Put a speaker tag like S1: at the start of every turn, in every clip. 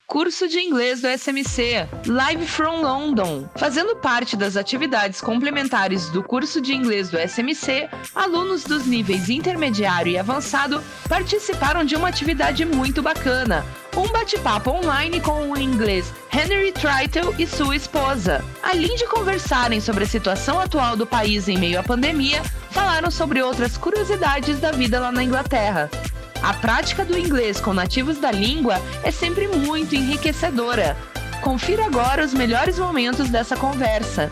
S1: Curso de Inglês do SMC, Live from London. Fazendo parte das atividades complementares do curso de inglês do SMC, alunos dos níveis intermediário e avançado participaram de uma atividade muito bacana. Um bate-papo online com o inglês Henry Tritle e sua esposa. Além de conversarem sobre a situação atual do país em meio à pandemia, falaram sobre outras curiosidades da vida lá na Inglaterra. A prática do inglês com nativos da língua é sempre muito enriquecedora. Confira agora os melhores momentos dessa conversa.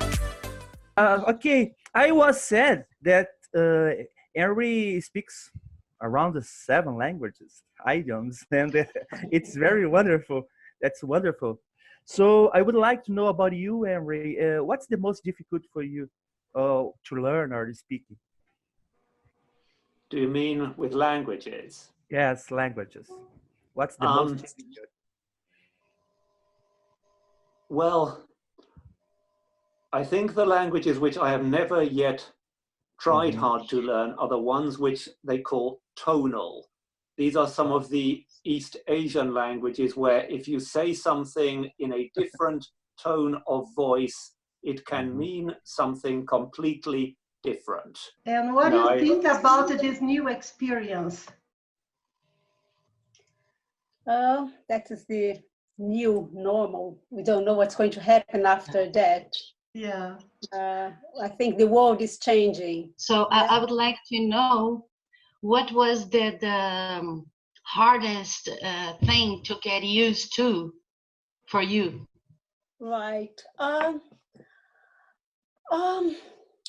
S2: Okay, I was said that Henry speaks around 7 languages, idioms, and it's very wonderful. That's wonderful. So I would like to know about you, Henry. What's the most difficult for you to learn or speak?
S3: Do you mean with languages?
S2: Yes, languages. What's the most difficult?
S3: Well, I think the languages which I have never yet tried hard to learn are the ones which they call tonal. These are some of the East Asian languages where if you say something in a different tone of voice, it can mean something completely different.
S4: And what do you think about this new experience?
S5: That is the new normal. We don't know what's going to happen after that.
S4: Yeah.
S5: I think the world is changing.
S6: So I would like to know what was the hardest thing to get used to for you?
S5: Right. I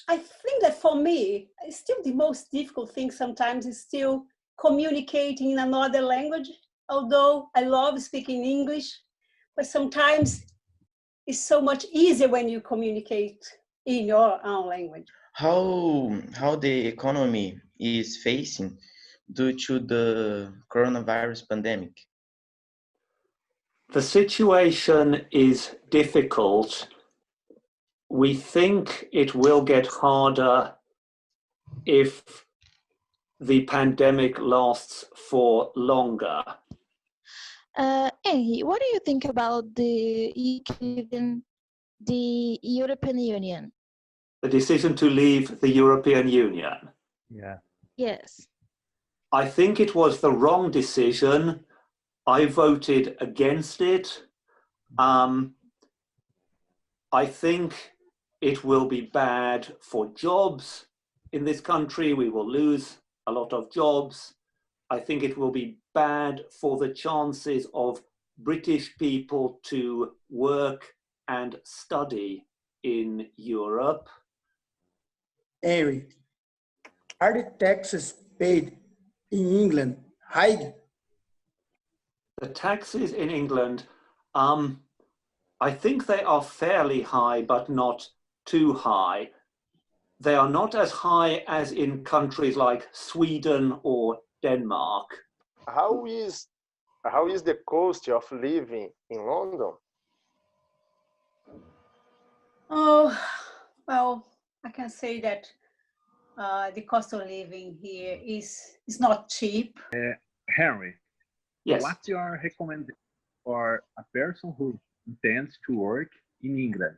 S5: think that for me, still the most difficult thing sometimes is still communicating in another language. Although I love speaking English, but sometimes it's so much easier when you communicate in your own language.
S7: How the economy is facing due to the coronavirus pandemic?
S3: The situation is difficult. We think it will get harder if the pandemic lasts for longer.
S8: Henry, what do you think about the European Union?
S3: The decision to leave the European Union.
S2: Yeah.
S8: Yes.
S3: I think it was the wrong decision. I voted against it. I think it will be bad for jobs in this country. We will lose a lot of jobs. I think it will be bad for the chances of British people to work and study in Europe.
S9: Henry, are the taxes paid in England high?
S3: The taxes in England, I think they are fairly high, but not too high. They are not as high as in countries like Sweden or Denmark.
S10: How is the cost of living in London?
S5: Oh, well, I can say that the cost of living here is not cheap.
S11: Henry,
S3: yes.
S11: What's your recommendation for a person who intends to work in England?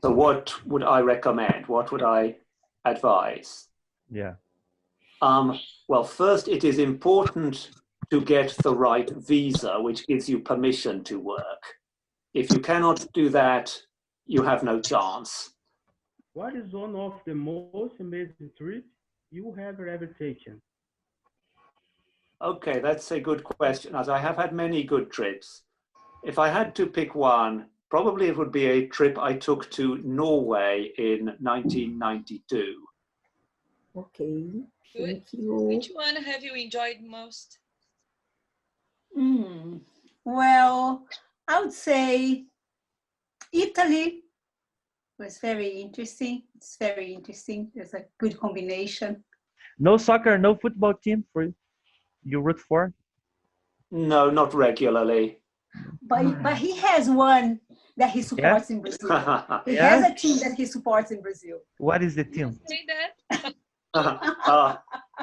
S3: So what would I recommend? What would I advise?
S2: Yeah.
S3: Well, first, it is important to get the right visa, which gives you permission to work. If you cannot do that, you have no chance.
S12: What is one of the most amazing trips you have ever taken?
S3: Okay, that's a good question, as I have had many good trips. If I had to pick one, probably it would be a trip I took to Norway in 1992.
S5: Okay,
S13: thank you. Which one have you enjoyed most?
S5: Well, I would say Italy was very interesting. It's very interesting. There's a good combination.
S2: No soccer, no football team for you root for?
S3: No, not regularly.
S5: But he has one that he supports in Brazil. He has a team that he supports in Brazil.
S2: What is the team?
S13: Say that.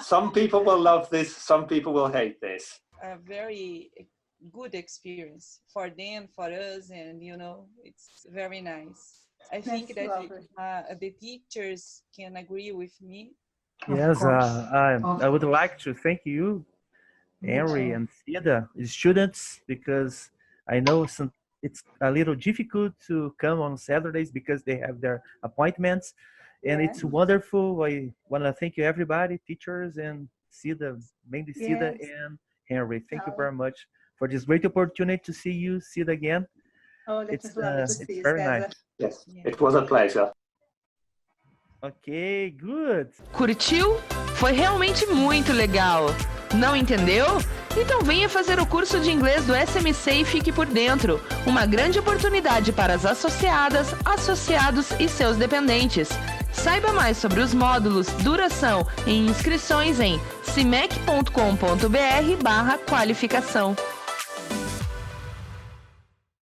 S3: Some people will love this, some people will hate this.
S13: A very good experience for them, for us, and it's very nice. I think
S5: That's
S13: that
S5: lovely.
S13: the teachers can agree with me.
S2: Yes, I would like to thank you, Henry
S4: too.
S2: and Cida, students, because I know it's a little difficult to come on Saturdays because they have their appointments, and
S5: Yeah.
S2: it's wonderful. I want to thank you, everybody, teachers and Cida, mainly Cida
S5: Yes.
S2: and Henry. Thank you
S5: Oh.
S2: very much for this great opportunity to see you, Cida, again.
S5: Oh, that was lovely to see
S2: It's
S5: you,
S2: very
S5: Cesar.
S2: nice.
S3: Yes, it was a pleasure.
S2: Ok, good.
S1: Curtiu? Foi realmente muito legal. Não entendeu? Então venha fazer o curso de inglês do SMC e fique por dentro. Uma grande oportunidade para as associadas, associados e seus dependentes. Saiba mais sobre os módulos, duração e inscrições em cimec.com.br/qualificação.